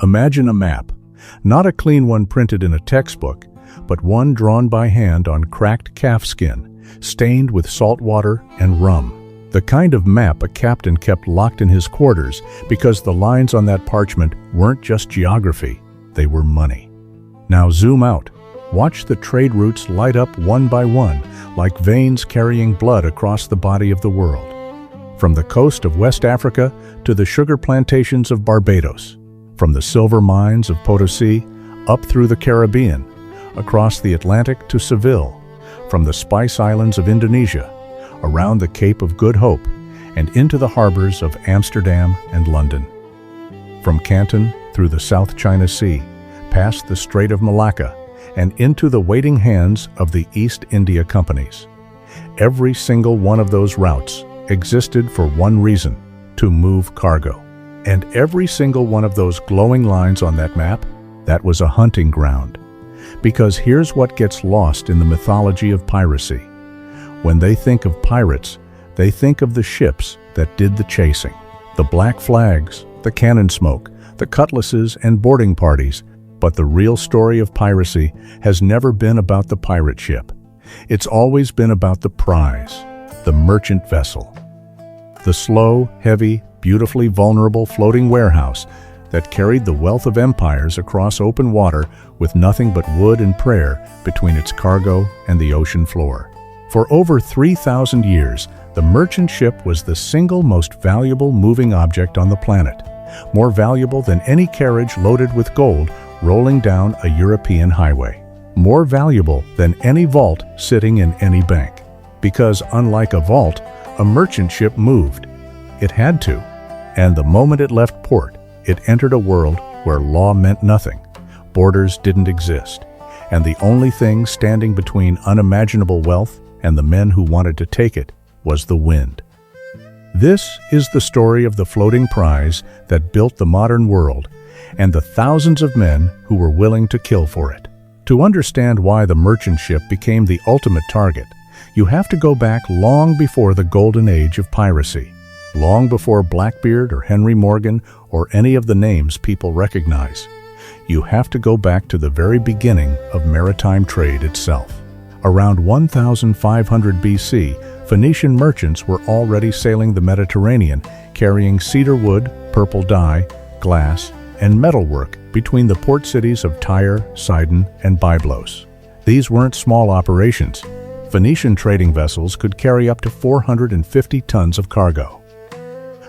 Imagine a map, not a clean one printed in a textbook, but one drawn by hand on cracked calfskin, stained with salt water and rum. The kind of map a captain kept locked in his quarters because the lines on that parchment weren't just geography, they were money. Now zoom out. Watch the trade routes light up one by one, like veins carrying blood across the body of the world. From the coast of West Africa to the sugar plantations of Barbados, from the silver mines of Potosi up through the Caribbean, across the Atlantic to Seville, from the Spice Islands of Indonesia, around the Cape of Good Hope, and into the harbors of Amsterdam and London. From Canton through the South China Sea, past the Strait of Malacca, and into the waiting hands of the East India Companies. Every single one of those routes existed for one reason: to move cargo. And every single one of those glowing lines on that map, that was a hunting ground. Because here's what gets lost in the mythology of piracy. When they think of pirates, they think of the ships that did the chasing. The black flags, the cannon smoke, the cutlasses and boarding parties. But the real story of piracy has never been about the pirate ship. It's always been about the prize, the merchant vessel. The slow, heavy, beautifully vulnerable floating warehouse that carried the wealth of empires across open water with nothing but wood and prayer between its cargo and the ocean floor. For over 3,000 years, the merchant ship was the single most valuable moving object on the planet, more valuable than any carriage loaded with gold rolling down a European highway, more valuable than any vault sitting in any bank. Because unlike a vault, a merchant ship moved. It had to. And the moment it left port, it entered a world where law meant nothing, borders didn't exist, and the only thing standing between unimaginable wealth and the men who wanted to take it was the wind. This is the story of the floating prize that built the modern world, and the thousands of men who were willing to kill for it. To understand why the merchant ship became the ultimate target, you have to go back long before the golden age of piracy, long before Blackbeard or Henry Morgan or any of the names people recognize. You have to go back to the very beginning of maritime trade itself. Around 1500 BC, Phoenician merchants were already sailing the Mediterranean, carrying cedar wood, purple dye, glass, and metalwork between the port cities of Tyre, Sidon, and Byblos. These weren't small operations. Phoenician trading vessels could carry up to 450 tons of cargo.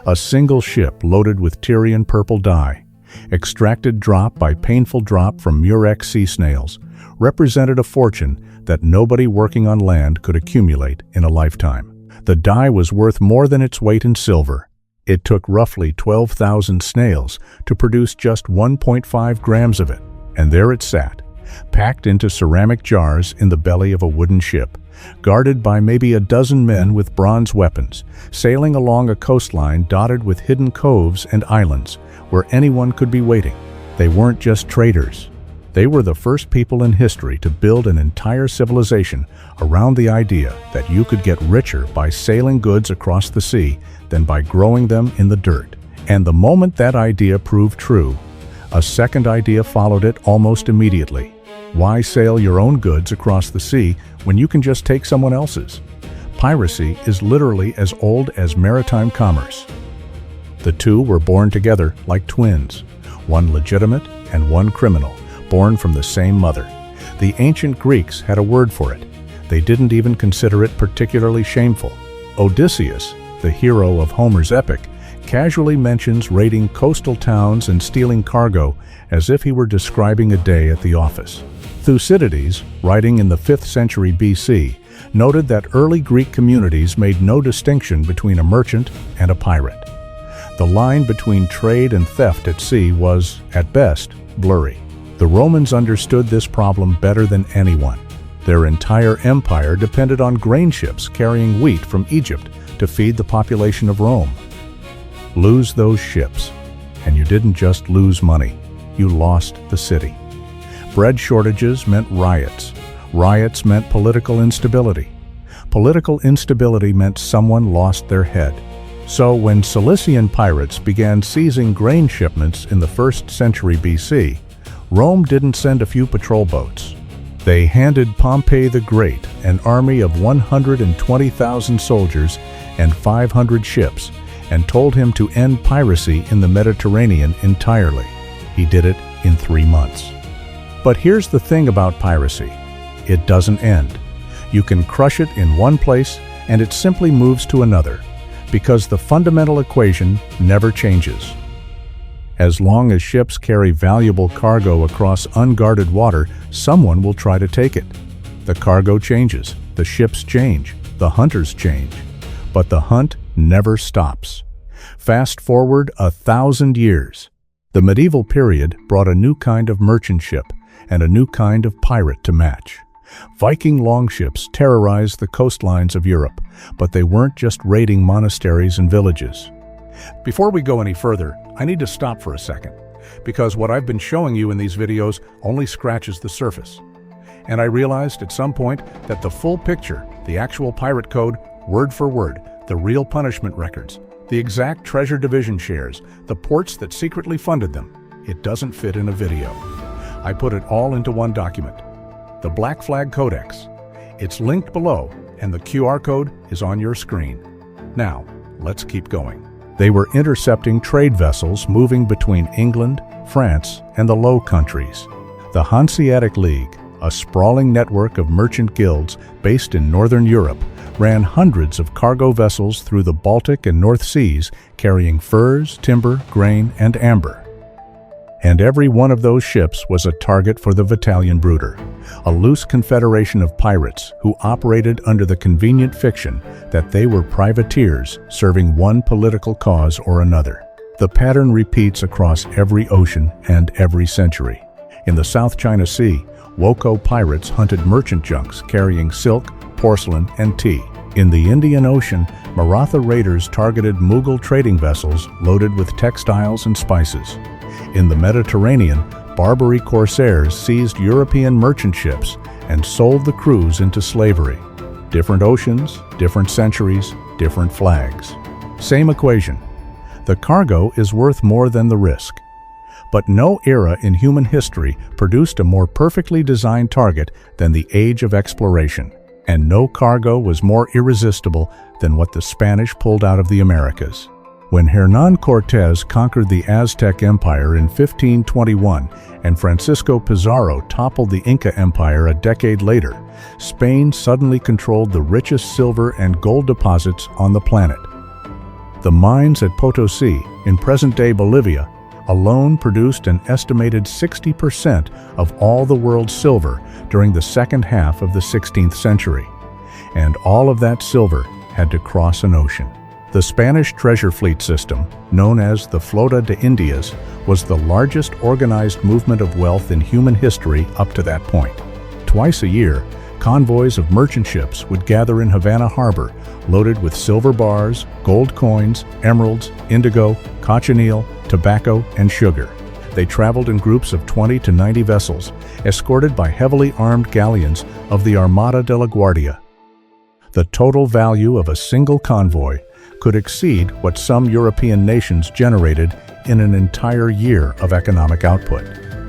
A single ship loaded with Tyrian purple dye, extracted drop by painful drop from Murex sea snails, represented a fortune that nobody working on land could accumulate in a lifetime. The dye was worth more than its weight in silver. It took roughly 12,000 snails to produce just 1.5 grams of it, and there it sat, packed into ceramic jars in the belly of a wooden ship, guarded by maybe a dozen men with bronze weapons, sailing along a coastline dotted with hidden coves and islands where anyone could be waiting. They weren't just traders. They were the first people in history to build an entire civilization around the idea that you could get richer by sailing goods across the sea than by growing them in the dirt. And the moment that idea proved true, a second idea followed it almost immediately. Why sail your own goods across the sea when you can just take someone else's? Piracy is literally as old as maritime commerce. The two were born together like twins, one legitimate and one criminal, born from the same mother. The ancient Greeks had a word for it. They didn't even consider it particularly shameful. Odysseus, the hero of Homer's epic, casually mentions raiding coastal towns and stealing cargo as if he were describing a day at the office. Thucydides, writing in the 5th century BC, noted that early Greek communities made no distinction between a merchant and a pirate. The line between trade and theft at sea was, at best, blurry. The Romans understood this problem better than anyone. Their entire empire depended on grain ships carrying wheat from Egypt to feed the population of Rome. Lose those ships, and you didn't just lose money, you lost the city. Bread shortages meant riots. Riots meant political instability. Political instability meant someone lost their head. So when Cilician pirates began seizing grain shipments in the 1st century BC, Rome didn't send a few patrol boats. They handed Pompey the Great an army of 120,000 soldiers and 500 ships and told him to end piracy in the Mediterranean entirely. He did it in 3 months. But here's the thing about piracy. It doesn't end. You can crush it in one place and it simply moves to another, because the fundamental equation never changes. As long as ships carry valuable cargo across unguarded water, someone will try to take it. The cargo changes, the ships change, the hunters change, but the hunt never stops. Fast forward 1,000 years. The medieval period brought a new kind of merchant ship and a new kind of pirate to match. Viking longships terrorized the coastlines of Europe, but they weren't just raiding monasteries and villages. Before we go any further, I need to stop for a second, because what I've been showing you in these videos only scratches the surface. And I realized at some point that the full picture, the actual pirate code, word for word, the real punishment records, the exact treasure division shares, the ports that secretly funded them, it doesn't fit in a video. I put it all into one document, the Black Flag Codex. It's linked below, and the QR code is on your screen. Now, let's keep going. They were intercepting trade vessels moving between England, France, and the Low Countries. The Hanseatic League, a sprawling network of merchant guilds based in Northern Europe, ran hundreds of cargo vessels through the Baltic and North Seas carrying furs, timber, grain, and amber. And every one of those ships was a target for the Vitalian Bruder, a loose confederation of pirates who operated under the convenient fiction that they were privateers serving one political cause or another. The pattern repeats across every ocean and every century. In the South China Sea, Woko pirates hunted merchant junks carrying silk, porcelain, and tea. In the Indian Ocean, Maratha raiders targeted Mughal trading vessels loaded with textiles and spices. In the Mediterranean, Barbary corsairs seized European merchant ships and sold the crews into slavery. Different oceans, different centuries, different flags. Same equation. The cargo is worth more than the risk. But no era in human history produced a more perfectly designed target than the age of exploration. And no cargo was more irresistible than what the Spanish pulled out of the Americas. When Hernán Cortés conquered the Aztec Empire in 1521 and Francisco Pizarro toppled the Inca Empire a decade later, Spain suddenly controlled the richest silver and gold deposits on the planet. The mines at Potosí, in present-day Bolivia, alone produced an estimated 60% of all the world's silver during the second half of the 16th century. And all of that silver had to cross an ocean. The Spanish treasure fleet system, known as the Flota de Indias, was the largest organized movement of wealth in human history up to that point. Twice a year, convoys of merchant ships would gather in Havana Harbor, loaded with silver bars, gold coins, emeralds, indigo, cochineal, tobacco, and sugar. They traveled in groups of 20 to 90 vessels, escorted by heavily armed galleons of the Armada de la Guardia. The total value of a single convoy could exceed what some European nations generated in an entire year of economic output.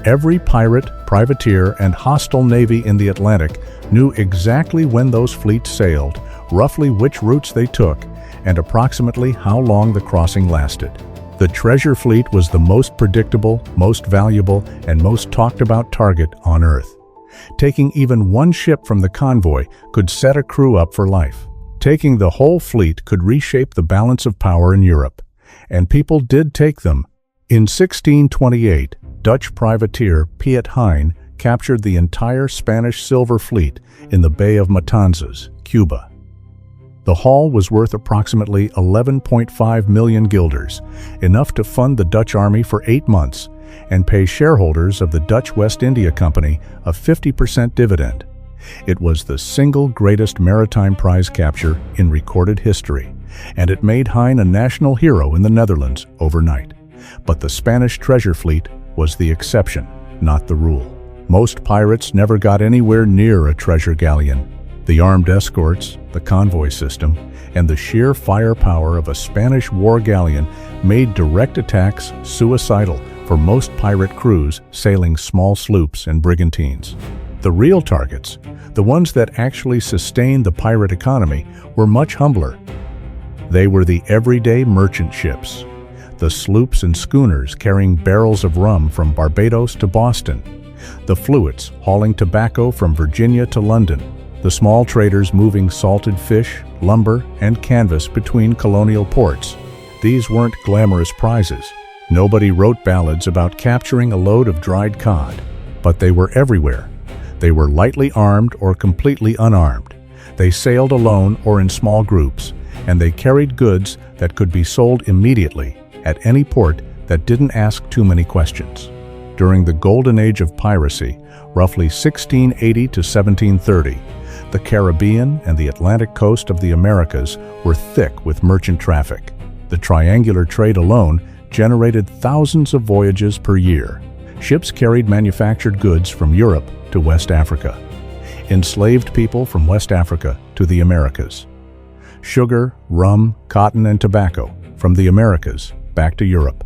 Every pirate, privateer, and hostile navy in the Atlantic knew exactly when those fleets sailed, roughly which routes they took, and approximately how long the crossing lasted. The treasure fleet was the most predictable, most valuable, and most talked about target on Earth. Taking even one ship from the convoy could set a crew up for life. Taking the whole fleet could reshape the balance of power in Europe. And people did take them. In 1628, Dutch privateer Piet Hein captured the entire Spanish silver fleet in the Bay of Matanzas, Cuba. The haul was worth approximately 11.5 million guilders, enough to fund the Dutch army for 8 months and pay shareholders of the Dutch West India Company a 50% dividend. It was the single greatest maritime prize capture in recorded history, and it made Hein a national hero in the Netherlands overnight. But the Spanish treasure fleet was the exception, not the rule. Most pirates never got anywhere near a treasure galleon. The armed escorts, the convoy system, and the sheer firepower of a Spanish war galleon made direct attacks suicidal for most pirate crews sailing small sloops and brigantines. The real targets, the ones that actually sustained the pirate economy, were much humbler. They were the everyday merchant ships, the sloops and schooners carrying barrels of rum from Barbados to Boston, the fluits hauling tobacco from Virginia to London, the small traders moving salted fish, lumber, and canvas between colonial ports. These weren't glamorous prizes. Nobody wrote ballads about capturing a load of dried cod, but they were everywhere. They were lightly armed or completely unarmed. They sailed alone or in small groups, and they carried goods that could be sold immediately at any port that didn't ask too many questions. During the golden age of piracy, roughly 1680 to 1730, the Caribbean and the Atlantic coast of the Americas were thick with merchant traffic. The triangular trade alone generated thousands of voyages per year. Ships carried manufactured goods from Europe to West Africa, enslaved people from West Africa to the Americas, sugar, rum, cotton, and tobacco from the Americas back to Europe.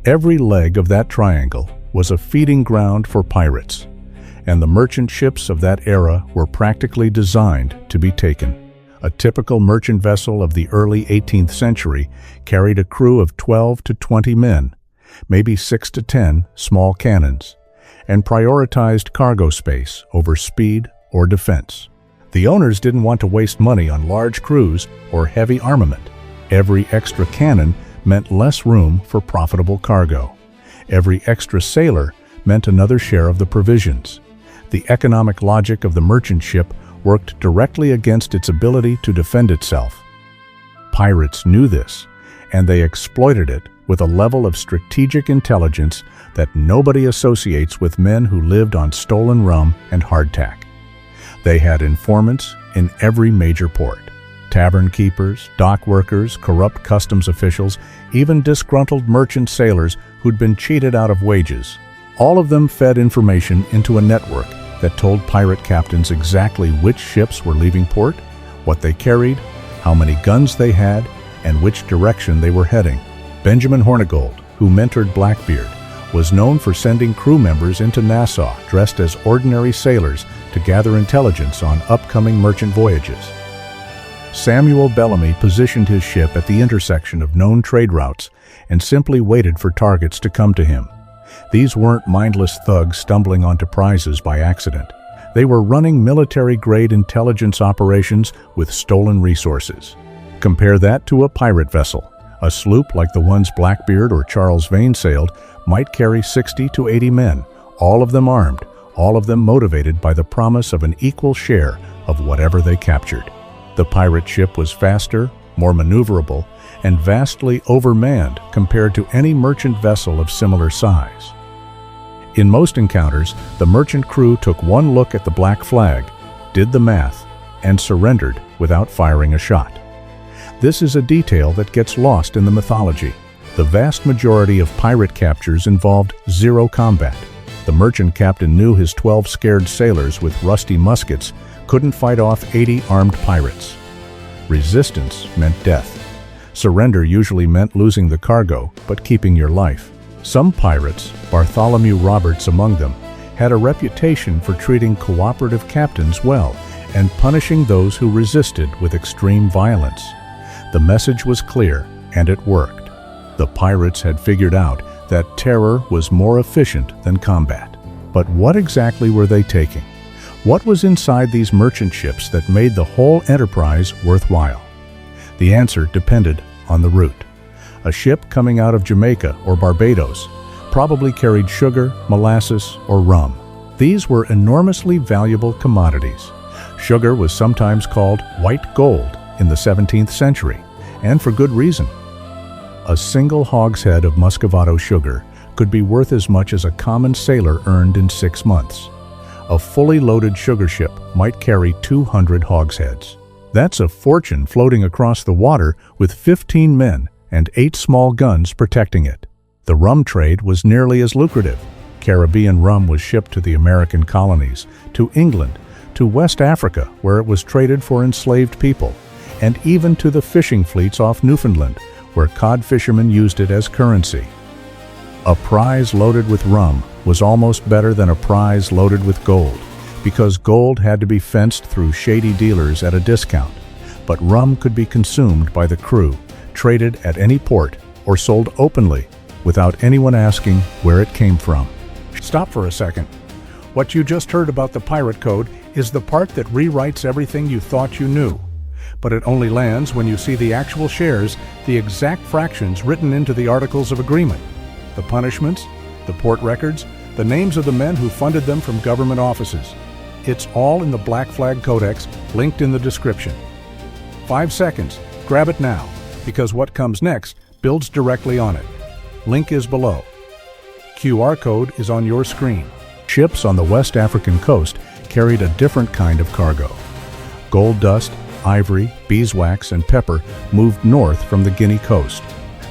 Every leg of that triangle was a feeding ground for pirates, and the merchant ships of that era were practically designed to be taken. A typical merchant vessel of the early 18th century carried a crew of 12 to 20 men, maybe 6 to 10 small cannons, and prioritized cargo space over speed or defense. The owners didn't want to waste money on large crews or heavy armament. Every extra cannon meant less room for profitable cargo. Every extra sailor meant another share of the provisions. The economic logic of the merchant ship worked directly against its ability to defend itself. Pirates knew this, and they exploited it with a level of strategic intelligence that nobody associates with men who lived on stolen rum and hardtack. They had informants in every major port. Tavern keepers, dock workers, corrupt customs officials, even disgruntled merchant sailors who'd been cheated out of wages. All of them fed information into a network that told pirate captains exactly which ships were leaving port, what they carried, how many guns they had, and which direction they were heading. Benjamin Hornigold, who mentored Blackbeard, was known for sending crew members into Nassau dressed as ordinary sailors to gather intelligence on upcoming merchant voyages. Samuel Bellamy positioned his ship at the intersection of known trade routes and simply waited for targets to come to him. These weren't mindless thugs stumbling onto prizes by accident. They were running military-grade intelligence operations with stolen resources. Compare that to a pirate vessel. A sloop like the ones Blackbeard or Charles Vane sailed might carry 60 to 80 men, all of them armed, all of them motivated by the promise of an equal share of whatever they captured. The pirate ship was faster, more maneuverable, and vastly overmanned compared to any merchant vessel of similar size. In most encounters, the merchant crew took one look at the black flag, did the math, and surrendered without firing a shot. This is a detail that gets lost in the mythology. The vast majority of pirate captures involved zero combat. The merchant captain knew his 12 scared sailors with rusty muskets couldn't fight off 80 armed pirates. Resistance meant death. Surrender usually meant losing the cargo, but keeping your life. Some pirates, Bartholomew Roberts among them, had a reputation for treating cooperative captains well and punishing those who resisted with extreme violence. The message was clear, and it worked. The pirates had figured out that terror was more efficient than combat. But what exactly were they taking? What was inside these merchant ships that made the whole enterprise worthwhile? The answer depended on the route. A ship coming out of Jamaica or Barbados probably carried sugar, molasses, or rum. These were enormously valuable commodities. Sugar was sometimes called white gold in the 17th century, and for good reason. A single hogshead of Muscovado sugar could be worth as much as a common sailor earned in 6 months. A fully loaded sugar ship might carry 200 hogsheads. That's a fortune floating across the water with 15 men and 8 small guns protecting it. The rum trade was nearly as lucrative. Caribbean rum was shipped to the American colonies, to England, to West Africa, where it was traded for enslaved people, and even to the fishing fleets off Newfoundland, where cod fishermen used it as currency. A prize loaded with rum was almost better than a prize loaded with gold, because gold had to be fenced through shady dealers at a discount, but rum could be consumed by the crew, traded at any port, or sold openly, without anyone asking where it came from. Stop for a second. What you just heard about the pirate code is the part that rewrites everything you thought you knew. But it only lands when you see the actual shares, the exact fractions written into the Articles of Agreement, the punishments, the port records, the names of the men who funded them from government offices. It's all in the Black Flag Codex, linked in the description. 5 seconds. Grab it now, because what comes next builds directly on it. Link is below. QR code is on your screen. Ships on the West African coast carried a different kind of cargo. Gold dust, ivory, beeswax, and pepper moved north from the Guinea coast.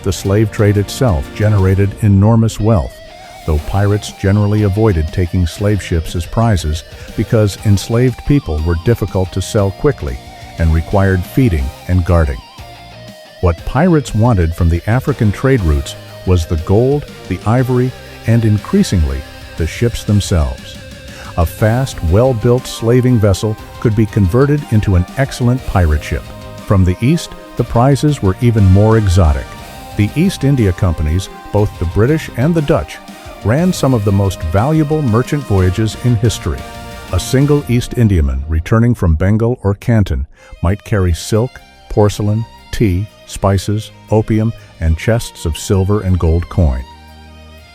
The slave trade itself generated enormous wealth, though pirates generally avoided taking slave ships as prizes because enslaved people were difficult to sell quickly and required feeding and guarding. What pirates wanted from the African trade routes was the gold, the ivory, and increasingly, the ships themselves. A fast, well-built slaving vessel could be converted into an excellent pirate ship. From the east, the prizes were even more exotic. The East India Companies, both the British and the Dutch, ran some of the most valuable merchant voyages in history. A single East Indiaman returning from Bengal or Canton might carry silk, porcelain, tea, spices, opium, and chests of silver and gold coin.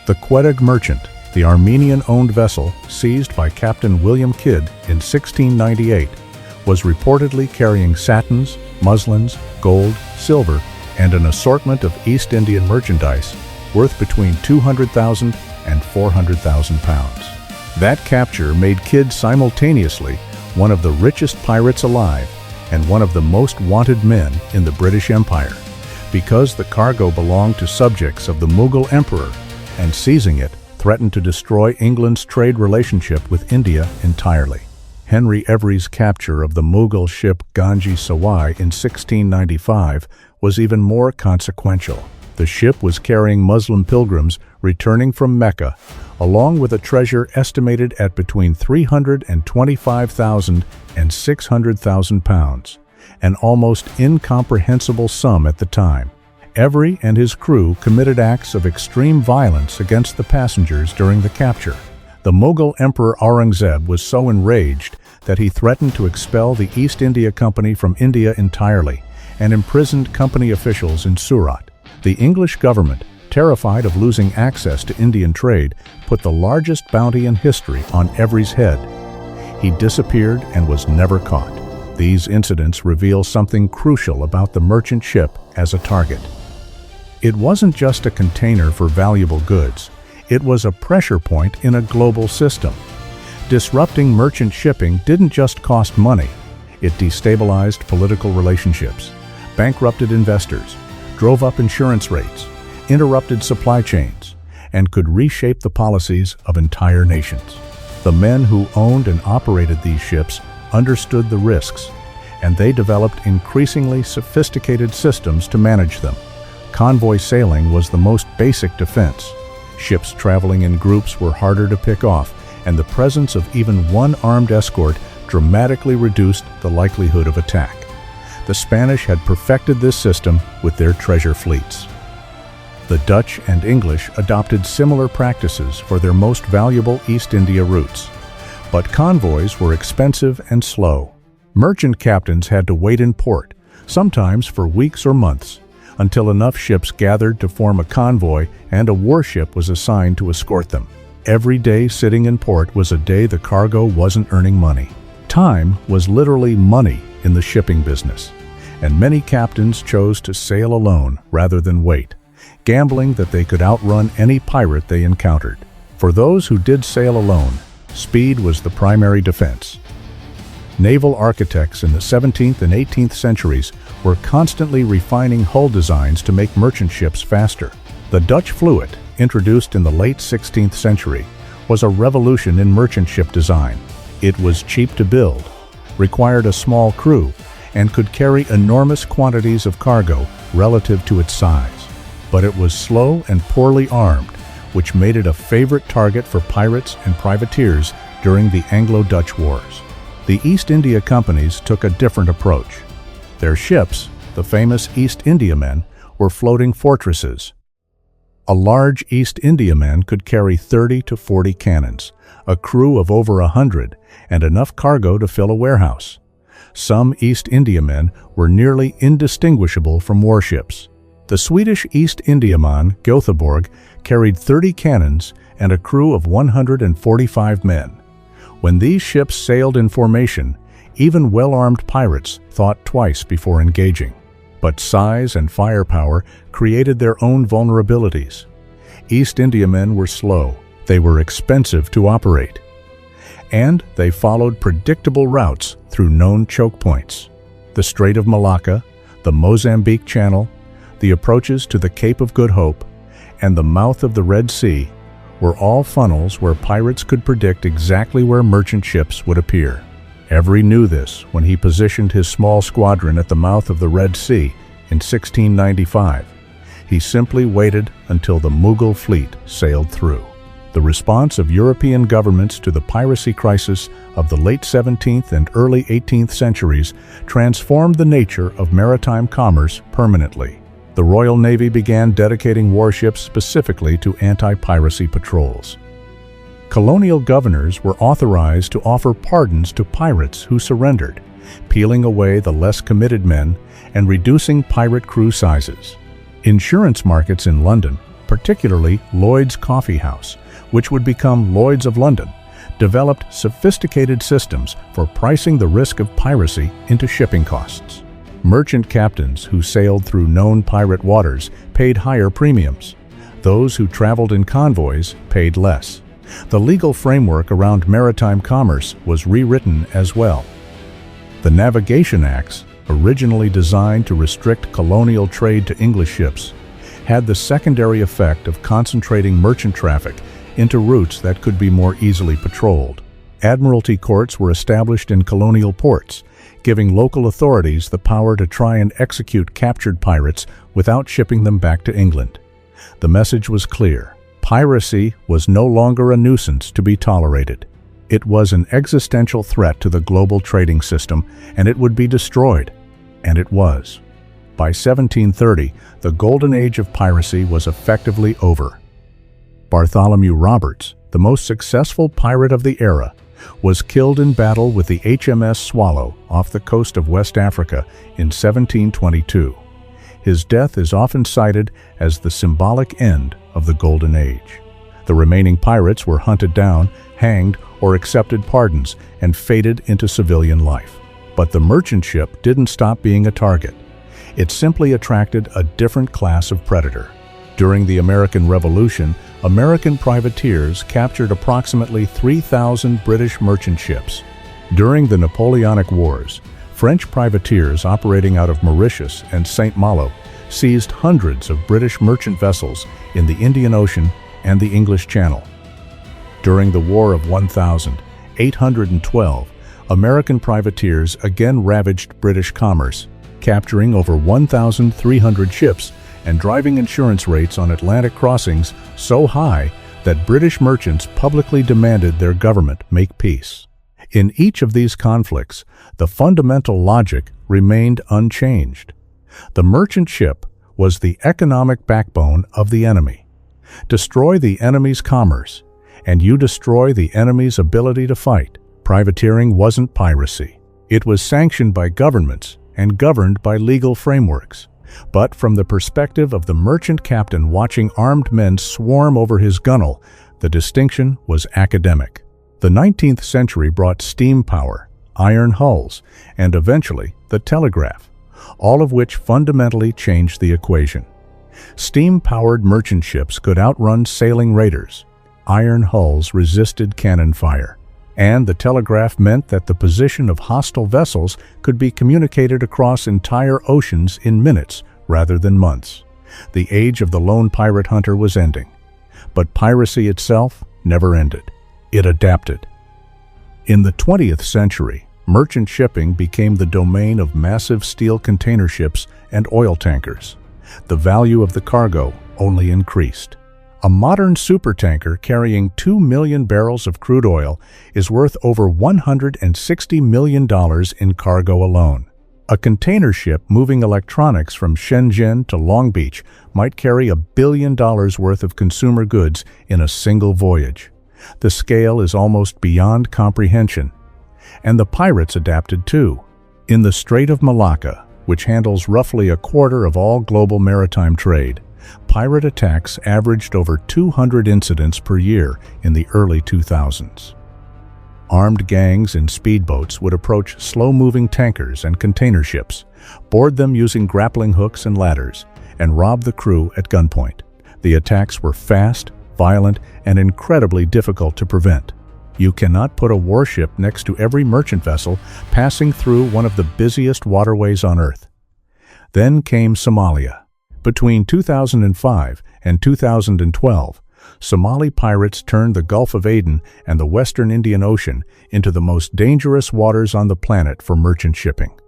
The Quedagh Merchant, the Armenian-owned vessel seized by Captain William Kidd in 1698, was reportedly carrying satins, muslins, gold, silver, and an assortment of East Indian merchandise worth between 200,000 and 400,000 pounds. That capture made Kidd simultaneously one of the richest pirates alive and one of the most wanted men in the British Empire, because the cargo belonged to subjects of the Mughal emperor, and seizing it threatened to destroy England's trade relationship with India entirely. Henry Every's capture of the Mughal ship Ganges Sawai in 1695 was even more consequential. The ship was carrying Muslim pilgrims returning from Mecca, along with a treasure estimated at between 325,000 and 600,000 pounds, an almost incomprehensible sum at the time. Every and his crew committed acts of extreme violence against the passengers during the capture. The Mughal Emperor Aurangzeb was so enraged that he threatened to expel the East India Company from India entirely and imprisoned company officials in Surat. The English government, terrified of losing access to Indian trade, put the largest bounty in history on Every's head. He disappeared and was never caught. These incidents reveal something crucial about the merchant ship as a target. It wasn't just a container for valuable goods. It was a pressure point in a global system. Disrupting merchant shipping didn't just cost money. It destabilized political relationships, bankrupted investors, drove up insurance rates, interrupted supply chains, and could reshape the policies of entire nations. The men who owned and operated these ships understood the risks, and they developed increasingly sophisticated systems to manage them. Convoy sailing was the most basic defense. Ships traveling in groups were harder to pick off, and the presence of even one armed escort dramatically reduced the likelihood of attack. The Spanish had perfected this system with their treasure fleets. The Dutch and English adopted similar practices for their most valuable East India routes. But convoys were expensive and slow. Merchant captains had to wait in port, sometimes for weeks or months, until enough ships gathered to form a convoy and a warship was assigned to escort them. Every day sitting in port was a day the cargo wasn't earning money. Time was literally money in the shipping business, and many captains chose to sail alone rather than wait, gambling that they could outrun any pirate they encountered. For those who did sail alone, speed was the primary defense. Naval architects in the 17th and 18th centuries were constantly refining hull designs to make merchant ships faster. The Dutch fluit, introduced in the late 16th century, was a revolution in merchant ship design. It was cheap to build, required a small crew, and could carry enormous quantities of cargo relative to its size. But it was slow and poorly armed, which made it a favorite target for pirates and privateers during the Anglo-Dutch Wars. The East India Companies took a different approach. Their ships, the famous East Indiamen, were floating fortresses. A large East Indiaman could carry 30 to 40 cannons, a crew of over 100, and enough cargo to fill a warehouse. Some East Indiamen were nearly indistinguishable from warships. The Swedish East Indiaman, Göteborg, carried 30 cannons and a crew of 145 men. When these ships sailed in formation, even well-armed pirates thought twice before engaging. But size and firepower created their own vulnerabilities. East Indiamen were slow, they were expensive to operate, and they followed predictable routes through known choke points. The Strait of Malacca, the Mozambique Channel, the approaches to the Cape of Good Hope, and the mouth of the Red Sea were all funnels where pirates could predict exactly where merchant ships would appear. Every knew this when he positioned his small squadron at the mouth of the Red Sea in 1695. He simply waited until the Mughal fleet sailed through. The response of European governments to the piracy crisis of the late 17th and early 18th centuries transformed the nature of maritime commerce permanently. The Royal Navy began dedicating warships specifically to anti-piracy patrols. Colonial governors were authorized to offer pardons to pirates who surrendered, peeling away the less committed men and reducing pirate crew sizes. Insurance markets in London, particularly Lloyd's Coffee House, which would become Lloyd's of London, developed sophisticated systems for pricing the risk of piracy into shipping costs. Merchant captains who sailed through known pirate waters paid higher premiums. Those who traveled in convoys paid less. The legal framework around maritime commerce was rewritten as well. The Navigation Acts, originally designed to restrict colonial trade to English ships, had the secondary effect of concentrating merchant traffic into routes that could be more easily patrolled. Admiralty courts were established in colonial ports, giving local authorities the power to try and execute captured pirates without shipping them back to England. The message was clear. Piracy was no longer a nuisance to be tolerated. It was an existential threat to the global trading system, and it would be destroyed. And it was. By 1730, the golden age of piracy was effectively over. Bartholomew Roberts, the most successful pirate of the era, was killed in battle with the HMS Swallow off the coast of West Africa in 1722. His death is often cited as the symbolic end of the Golden Age. The remaining pirates were hunted down, hanged, or accepted pardons and faded into civilian life. But the merchant ship didn't stop being a target. It simply attracted a different class of predator. During the American Revolution, American privateers captured approximately 3,000 British merchant ships. During the Napoleonic Wars, French privateers operating out of Mauritius and St. Malo seized hundreds of British merchant vessels in the Indian Ocean and the English Channel. During the War of 1812, American privateers again ravaged British commerce, capturing over 1,300 ships and driving insurance rates on Atlantic crossings so high that British merchants publicly demanded their government make peace. In each of these conflicts, the fundamental logic remained unchanged. The merchant ship was the economic backbone of the enemy. Destroy the enemy's commerce, and you destroy the enemy's ability to fight. Privateering wasn't piracy. It was sanctioned by governments and governed by legal frameworks. But from the perspective of the merchant captain watching armed men swarm over his gunwale, the distinction was academic. The 19th century brought steam power, iron hulls, and eventually the telegraph, all of which fundamentally changed the equation. Steam-powered merchant ships could outrun sailing raiders. Iron hulls resisted cannon fire. And the telegraph meant that the position of hostile vessels could be communicated across entire oceans in minutes rather than months. The age of the lone pirate hunter was ending. But piracy itself never ended. It adapted. In the 20th century, merchant shipping became the domain of massive steel container ships and oil tankers. The value of the cargo only increased. A modern supertanker carrying 2 million barrels of crude oil is worth over $160 million in cargo alone. A container ship moving electronics from Shenzhen to Long Beach might carry $1 billion worth of consumer goods in a single voyage. The scale is almost beyond comprehension. And the pirates adapted too. In the Strait of Malacca, which handles roughly a quarter of all global maritime trade, pirate attacks averaged over 200 incidents per year in the early 2000s. Armed gangs in speedboats would approach slow-moving tankers and container ships, board them using grappling hooks and ladders, and rob the crew at gunpoint. The attacks were fast, violent, and incredibly difficult to prevent. You cannot put a warship next to every merchant vessel passing through one of the busiest waterways on Earth. Then came Somalia. Between 2005 and 2012, Somali pirates turned the Gulf of Aden and the Western Indian Ocean into the most dangerous waters on the planet for merchant shipping.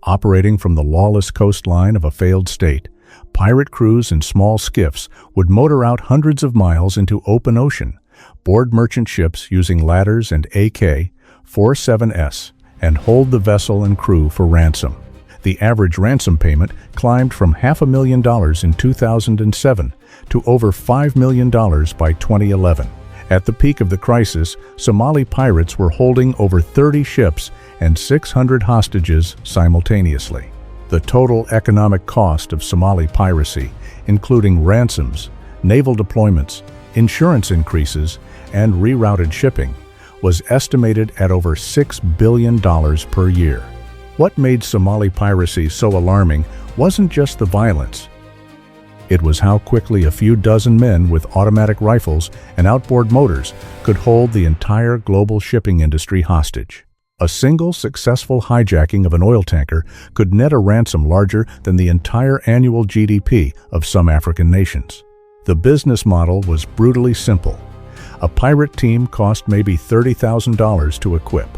Operating from the lawless coastline of a failed state, pirate crews in small skiffs would motor out hundreds of miles into open ocean, board merchant ships using ladders and AK-47s, and hold the vessel and crew for ransom. The average ransom payment climbed from $500,000 in 2007 to over $5 million by 2011. At the peak of the crisis, Somali pirates were holding over 30 ships and 600 hostages simultaneously. The total economic cost of Somali piracy, including ransoms, naval deployments, insurance increases, and rerouted shipping, was estimated at over $6 billion per year. What made Somali piracy so alarming wasn't just the violence. It was how quickly a few dozen men with automatic rifles and outboard motors could hold the entire global shipping industry hostage. A single successful hijacking of an oil tanker could net a ransom larger than the entire annual GDP of some African nations. The business model was brutally simple. A pirate team cost maybe $30,000 to equip.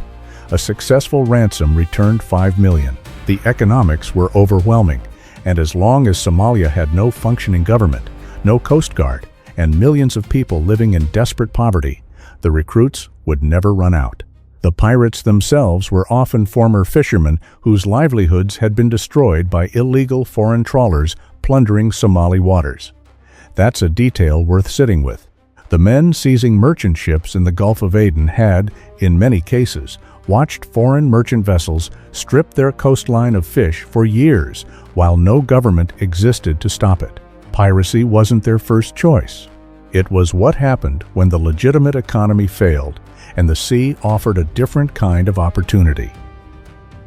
A successful ransom returned $5 million. The economics were overwhelming, and as long as Somalia had no functioning government, no coast guard, and millions of people living in desperate poverty, the recruits would never run out. The pirates themselves were often former fishermen whose livelihoods had been destroyed by illegal foreign trawlers plundering Somali waters. That's a detail worth sitting with. The men seizing merchant ships in the Gulf of Aden had, in many cases, watched foreign merchant vessels strip their coastline of fish for years while no government existed to stop it. Piracy wasn't their first choice. It was what happened when the legitimate economy failed and the sea offered a different kind of opportunity.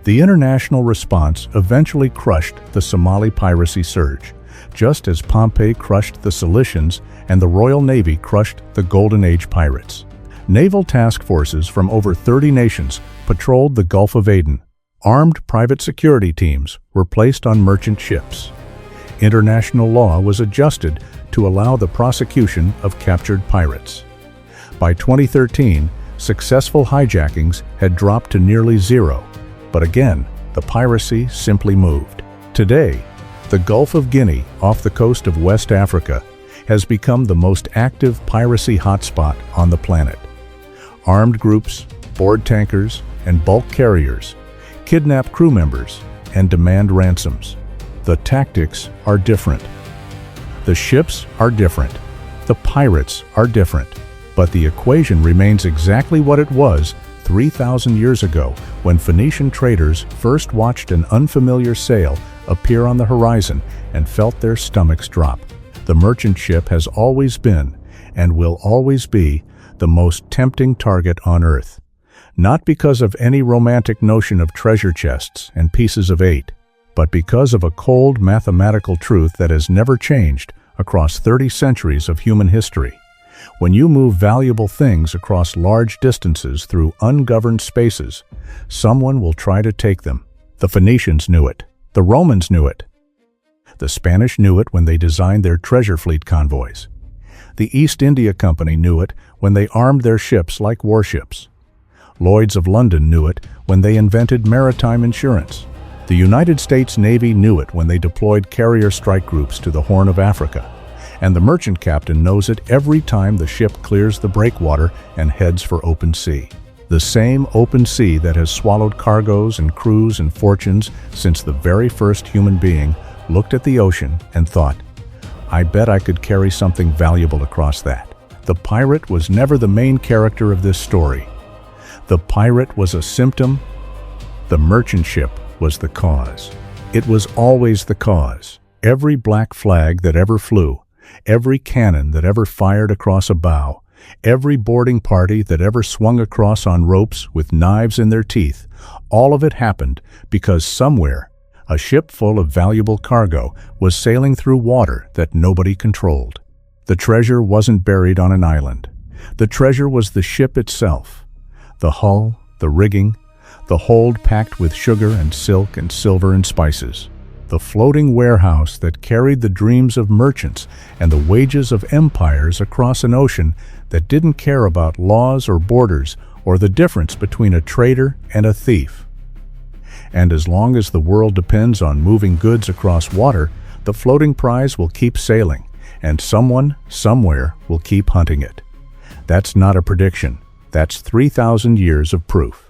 The international response eventually crushed the Somali piracy surge, just as Pompey crushed the Cilicians and the Royal Navy crushed the Golden Age pirates. Naval task forces from over 30 nations patrolled the Gulf of Aden. Armed private security teams were placed on merchant ships. International law was adjusted to allow the prosecution of captured pirates. By 2013, successful hijackings had dropped to nearly zero, but again, the piracy simply moved. Today, the Gulf of Guinea, off the coast of West Africa, has become the most active piracy hotspot on the planet. Armed groups, board tankers, and bulk carriers kidnap crew members and demand ransoms. The tactics are different. The ships are different. The pirates are different. But the equation remains exactly what it was 3,000 years ago when Phoenician traders first watched an unfamiliar sail appear on the horizon and felt their stomachs drop. The merchant ship has always been, and will always be, the most tempting target on Earth. Not because of any romantic notion of treasure chests and pieces of eight, but because of a cold mathematical truth that has never changed across 30 centuries of human history. When you move valuable things across large distances through ungoverned spaces, someone will try to take them. The Phoenicians knew it. The Romans knew it. The Spanish knew it when they designed their treasure fleet convoys. The East India Company knew it when they armed their ships like warships. Lloyd's of London knew it when they invented maritime insurance. The United States Navy knew it when they deployed carrier strike groups to the Horn of Africa. And the merchant captain knows it every time the ship clears the breakwater and heads for open sea. The same open sea that has swallowed cargoes and crews and fortunes since the very first human being looked at the ocean and thought, "I bet I could carry something valuable across that." The pirate was never the main character of this story. The pirate was a symptom. The merchant ship was the cause. It was always the cause. Every black flag that ever flew, every cannon that ever fired across a bow, every boarding party that ever swung across on ropes with knives in their teeth, all of it happened because somewhere a ship full of valuable cargo was sailing through water that nobody controlled. The treasure wasn't buried on an island. The treasure was the ship itself. The hull, the rigging, the hold packed with sugar and silk and silver and spices. The floating warehouse that carried the dreams of merchants and the wages of empires across an ocean that didn't care about laws or borders or the difference between a trader and a thief. And as long as the world depends on moving goods across water, the floating prize will keep sailing, and someone, somewhere, will keep hunting it. That's not a prediction. That's 3,000 years of proof.